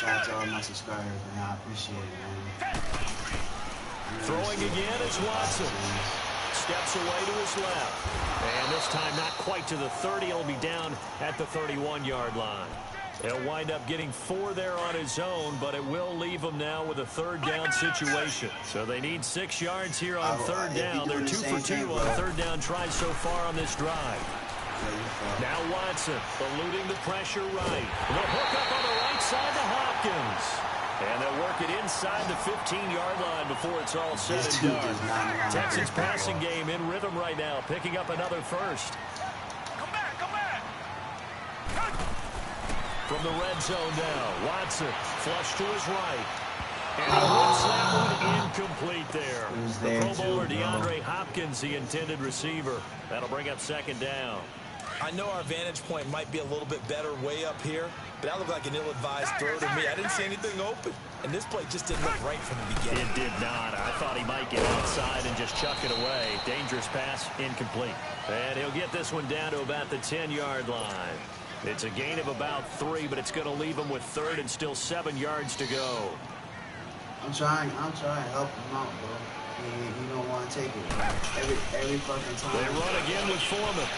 Shout out to all my subscribers, man. I appreciate it, man. Throwing again is Watson. Steps away to his left. And this time not quite to the 30. He'll be down at the 31-yard line. He'll wind up getting 4 there on his own, but it will leave him now with a third down situation. So they need 6 yards here on third down. They're 2 for 2 on third down tries so far on this drive. Now Watson eluding the pressure right. The hook up on the right side to Hopkins. And they'll work it inside the 15-yard line before it's all said and done. Texans passing game in rhythm right now, picking up another first. Come back. From the red zone now, Watson flush to his right. And he hits that one incomplete there. The Pro Bowler DeAndre Hopkins, the intended receiver. That'll bring up second down. I know our vantage point might be a little bit better way up here, but that looked like an ill-advised throw to me. I didn't see anything open, and this play just didn't look right from the beginning. It did not. I thought he might get outside and just chuck it away. Dangerous pass, incomplete. And he'll get this one down to about the 10-yard line. It's a gain of about 3, but it's going to leave him with third and still 7 yards to go. I'm trying to help him out, bro. He don't want to take it. Every fucking time. They run again with Foreman.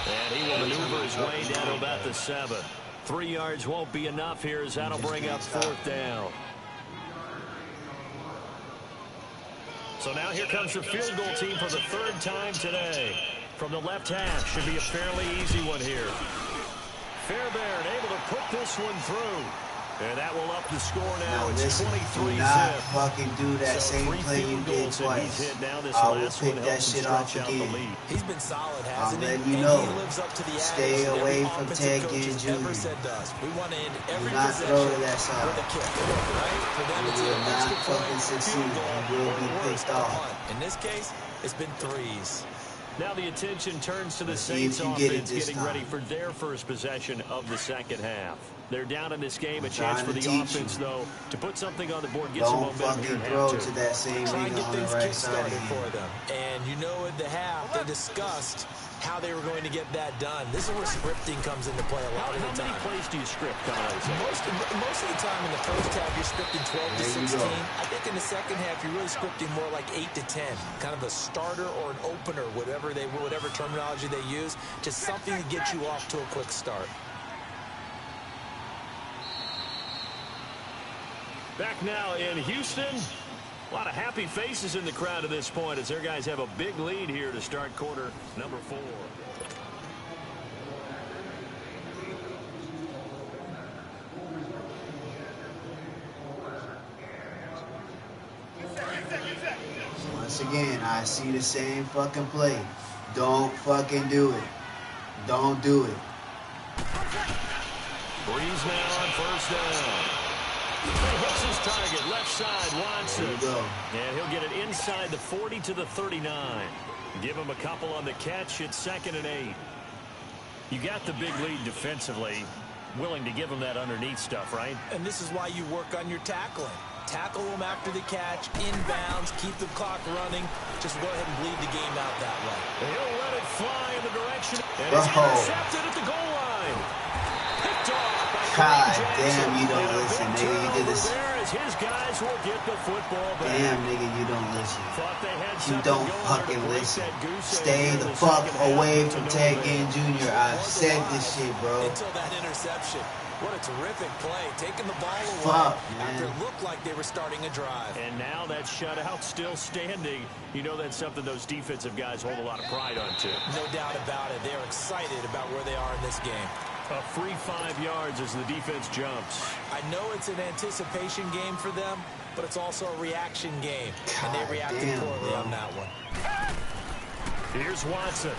And he will maneuver his way down to about the 7. 3 yards won't be enough here as that'll bring up fourth down. So now here comes the field goal team for the 3rd time today. From the left half, should be a fairly easy one here. Fairbairn able to put this one through. And that will up the score now. It's 23-zip. Do not fucking do that same play you did twice. I will pick that shit off again. He's been solid, hasn't he? I'm letting you know. He lives up to the Stay away from Ted Ginn Jr. We want to end every do not throw to that with side. a kick, right? For them, You it's will an not extra fucking point, succeed. field goal, You will be or worse, picked a off. punt. In this case, it's been threes. Now the attention turns to the Let's see if Saints you get it offense this getting time. ready for their first possession of the second half. They're down in this game. A I'm chance trying for to the teach offense, you. though, to put something on the board, get some Don't momentum here fucking at throw half to two. that same Try and nigga get on the things right kick side started of for you. them. And you know at the half, they discussed how they were going to get that done. This is where scripting comes into play a lot of the How time. many plays do you script coming out of the Most of the time in the first half, you're scripting 12 to There you 16. go. I think in the second half, you're really scripting more like 8 to 10. Kind of a starter or an opener, whatever terminology they use. Just something to get you off to a quick start. Back now in Houston. A lot of happy faces in the crowd at this point as their guys have a big lead here to start quarter number 4. Once again, I see the same fucking play. Don't fucking do it. Don't do it. Breeze now on first down. He hits his target, left side, Watson. There you go. And he'll get it inside the 40 to the 39. Give him a couple on the catch. It's 2nd and 8. You got the big lead defensively. Willing to give him that underneath stuff, right? And this is why you work on your tackling. Tackle them after the catch, inbounds, keep the clock running. Just go ahead and bleed the game out that way. He'll let it fly in the direction. And Bro. it's intercepted at the goal line. Picked off by God Jackson. damn, you don't And a listen, big nigga. You did turnover this. there as his guys will get the football back. Damn, nigga, you don't listen. Thought they had You something don't going fucking to break listen. that goose egg Stay here in the the fuck second half away to from no Ted avail. Ginn Jr. I've said this shit, bro. Until that interception. What a terrific play. Taking the ball away Fuck, after man. it looked like they were starting a drive. And now that shutout still standing. You know that's something those defensive guys hold a lot of pride on, too. No doubt about it. They're excited about where they are in this game. A free 5 yards as the defense jumps. I know it's an anticipation game for them, but it's also a reaction game. And they God reacted damn, poorly bro. on that one. Here's Watson.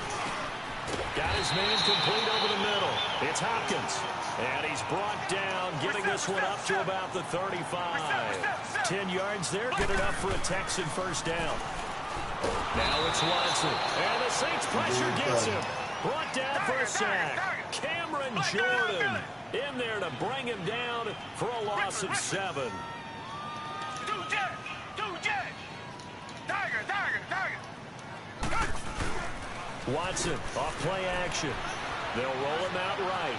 Got his man complete over the middle. It's Hopkins. And he's brought down, getting this one up to about the 35. 10 yards there, good enough for a Texan first down. Now it's Watson. And the Saints pressure gets him. Brought down for a sack. Cameron Jordan in there to bring him down for a loss of 7. Watson off play action. They'll roll him out right.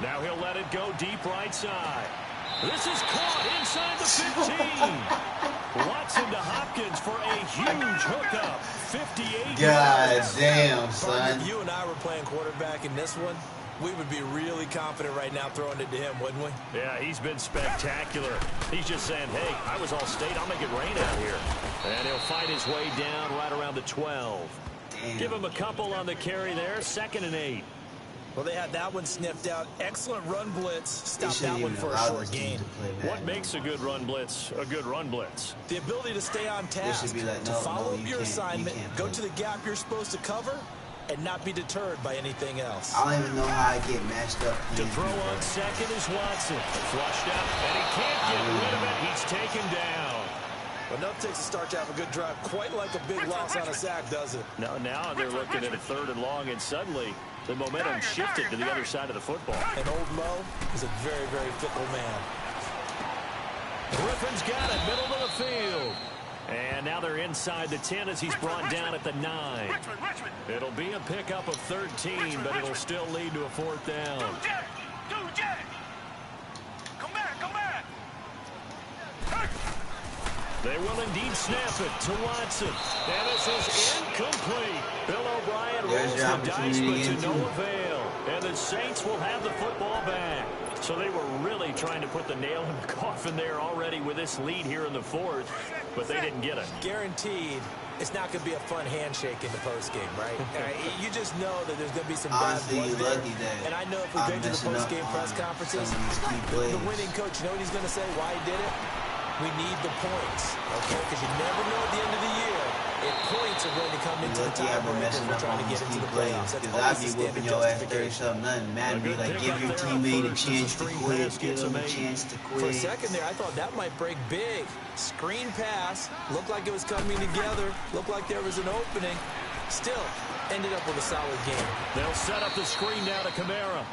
Now he'll let it go deep right side. This is caught inside the 15. Watson to Hopkins for a huge hookup. 58 God yards. damn, son. If you and I were playing quarterback in this one, we would be really confident right now throwing it to him, wouldn't we? Yeah, he's been spectacular. He's just saying, hey, I was all state. I'll make it rain out here. And he'll fight his way down right around the 12. Damn. Give him a couple on the carry there. 2nd and 8. Well, they had that one sniffed out. Excellent run blitz. Stop that one for a short gain. What makes a good run blitz a good run blitz? The ability to stay on task, like, to no, follow up your you assignment, go to the gap you're supposed to cover, and not be deterred by anything else. I don't even know how I get matched up. To throw on 2nd is Watson. Flushed out, and he can't get rid of it. He's taken down. But nothing takes a start to have a good drive, quite like a big loss on a sack, does it? Now they're looking at a 3rd and long, and suddenly the momentum shifted to the other side of the football. And old Mo is a very, very fickle man. Griffin's got it, middle of the field. And now they're inside the 10 as he's brought down at the 9. It'll be a pickup of 13, but it'll still lead to a 4th down. Come back. They will indeed snap it to Watson. And this is incomplete. Bill O'Brien rolls the dice, but to no avail. And the Saints will have the football back. So they were really trying to put the nail in the coffin there already with this lead here in the 4th, but they didn't get it. Guaranteed, it's not going to be a fun handshake in the postgame, right? You just know that there's going to be some bad blood there. And I know if we go to the postgame press conferences, the winning coach, you know what he's going to say, why he did it? We need the points, okay? Because you never know at the end of the year if points are going to come into the tiebreaker if we're trying to get into the playoffs. That's always the standard justification. Madden be like, give your teammate a chance to quit. Give him a chance to quit. For a second there, I thought that might break big. Screen pass. Looked like it was coming together. Looked like there was an opening. Still, ended up with a solid game. They'll set up the screen down to Kamara.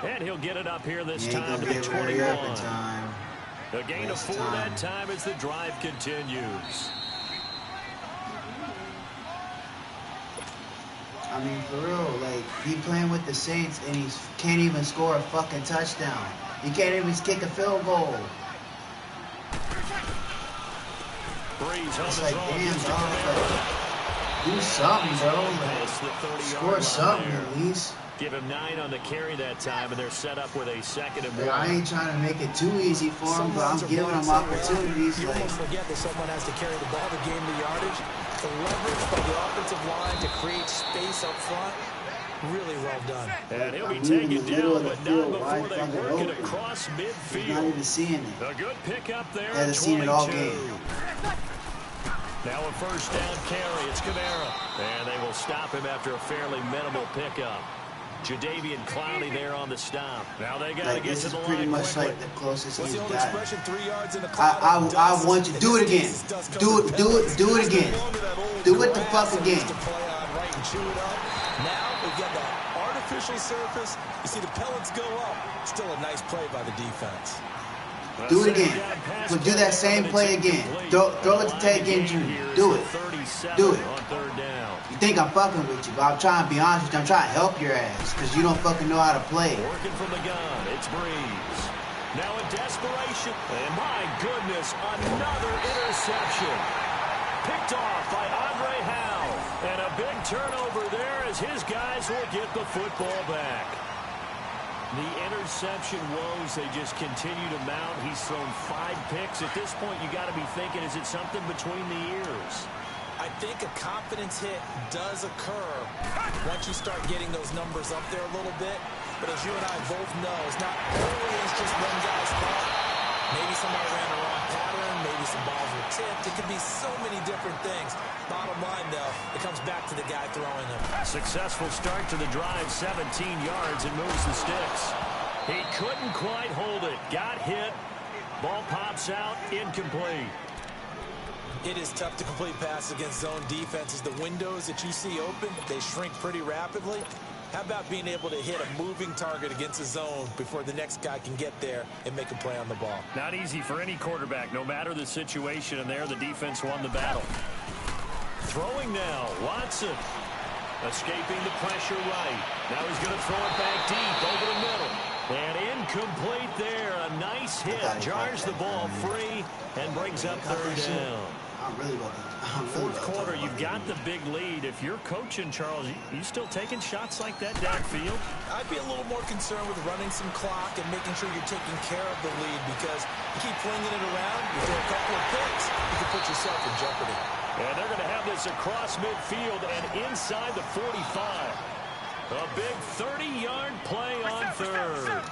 And he'll get it up here this time to the 21. A gain of 4 that time as the drive continues. I mean, for real, like, he playing with the Saints and he can't even score a fucking touchdown. He can't even kick a field goal. It's like, damn, dog, do something, bro. Like, score something at least. Give him 9 on the carry that time, and they're set up with a 2nd and 1. I ain't trying to make it too easy for him, but I'm giving him opportunities. You almost forget that someone has to carry the ball to gain the yardage. The leverage by the offensive line to create space up front, really well done. And he'll be taken down, but not before they work it across midfield. He's not even seeing it. A good pickup there. Hasn't seen it all game. Now a 1st down carry. It's Kamara. And they will stop him after a fairly minimal pickup. Jadeveon Clowney there on the stop. Now they got to get to the line pretty much quickly. like the closest he's got. 3 yards in the cloud. I want you to do it again. Do it again. Do it the fuck again. Now we've got the artificial surface. You see the pellets go up. Still a nice play by the defense. Do it again. But do that same play again. Throw it to Ted Ginn. Do it. Do it. You think I'm fucking with you, but I'm trying to be honest with you. I'm trying to help your ass because you don't fucking know how to play. Working from the gun, it's Breeze. Now in desperation, and my goodness, another interception. Picked off by Andre Howe. And a big turnover there as his guys will get the football back. The interception woes, they just continue to mount. He's thrown 5 picks. At this point, you got to be thinking, is it something between the ears? I think a confidence hit does occur once you start getting those numbers up there a little bit. But as you and I both know, it's not always just one guy's fault. Maybe somebody ran the wrong pattern. Maybe some balls were tipped. It could be so many different things. Bottom line, though, it comes back to the guy throwing them. Successful start to the drive, 17 yards, and moves the sticks. He couldn't quite hold it. Got hit. Ball pops out, incomplete. It is tough to complete passes against zone defenses. The windows that you see open, they shrink pretty rapidly. How about being able to hit a moving target against a zone before the next guy can get there and make a play on the ball? Not easy for any quarterback, no matter the situation, and there the defense won the battle. Throwing now, Watson. Escaping the pressure right. Now he's going to throw it back deep over the middle. And Incomplete there. A nice hit. Jars the ball free and brings up third down. I'm really about to. Fourth quarter, you've got the big lead. If you're coaching, Charles, you still taking shots like that downfield? I'd be a little more concerned with running some clock and making sure you're taking care of the lead, because you keep flinging it around, you throw a couple of picks, you can put yourself in jeopardy. And they're going to have this across midfield and inside the 45. A big 30-yard play on third.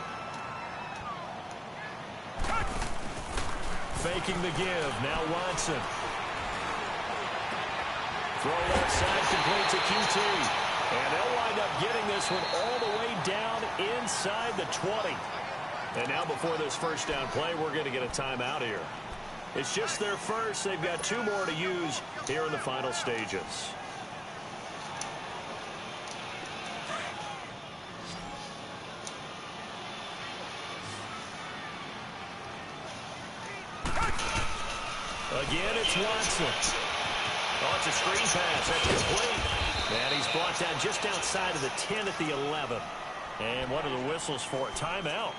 Faking the give. Now Watson. Throw left side, complete to QT. And they'll wind up getting this one all the way down inside the 20. And now before this first down play, we're going to get a timeout here. It's just their first. They've got 2 more to use here in the final stages. Again, it's Watson. Oh, it's a screen pass. That's complete. And he's brought down just outside of the 10 at the 11. And what are the whistles for? Timeout.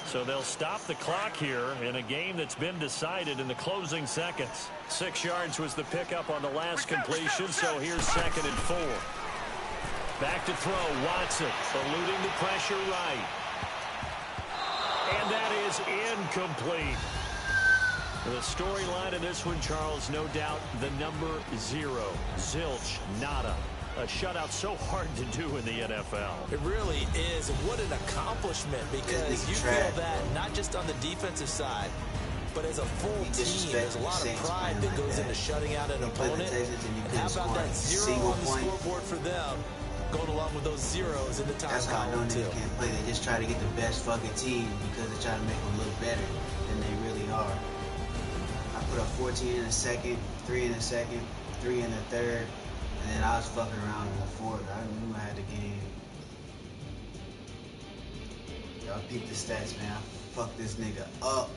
So they'll stop the clock here in a game that's been decided in the closing seconds. 6 yards was the pickup on the last completion, so here's 2nd and 4. Back to throw, Watson, eluding the pressure right. And that is incomplete. The storyline of this one, Charles, no doubt the number 0. Zilch, nada. A shutout so hard to do in the NFL. It really is. What an accomplishment, because you feel that not just on the defensive side, but as a full team. There's a lot of pride that goes into shutting out an opponent. And how about that 0 on the scoreboard for them, going along with those zeros in the top That's how I know column, too. niggas can't play. They just try to get the best fucking team because they try to make them look better than they really are. I put up 14 in the second, 3 in the second, 3 in the third, and then I was fucking around in the fourth. I knew I had the game. Y'all peep the stats, man. I fucked this nigga up.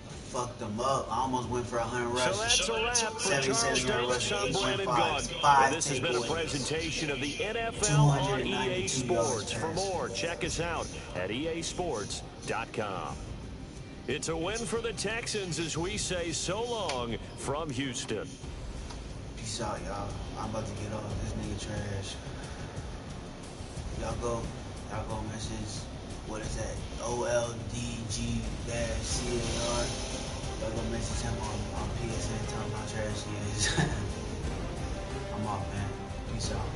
I fucked him up. I almost went for 100 rushes. So that's a wrap for Charles Davis. I'm Brandon Gaudin. And this has been a presentation of the NFL on EA Sports. For more, check us out at easports.com. It's a win for the Texans as we say so long from Houston. Peace out, y'all. I'm about to get off. This nigga trash. Y'all go message, what is that? OLDG-CAR. Y'all go message him on PSN, tell him how trash he is. I'm off, man. Peace out.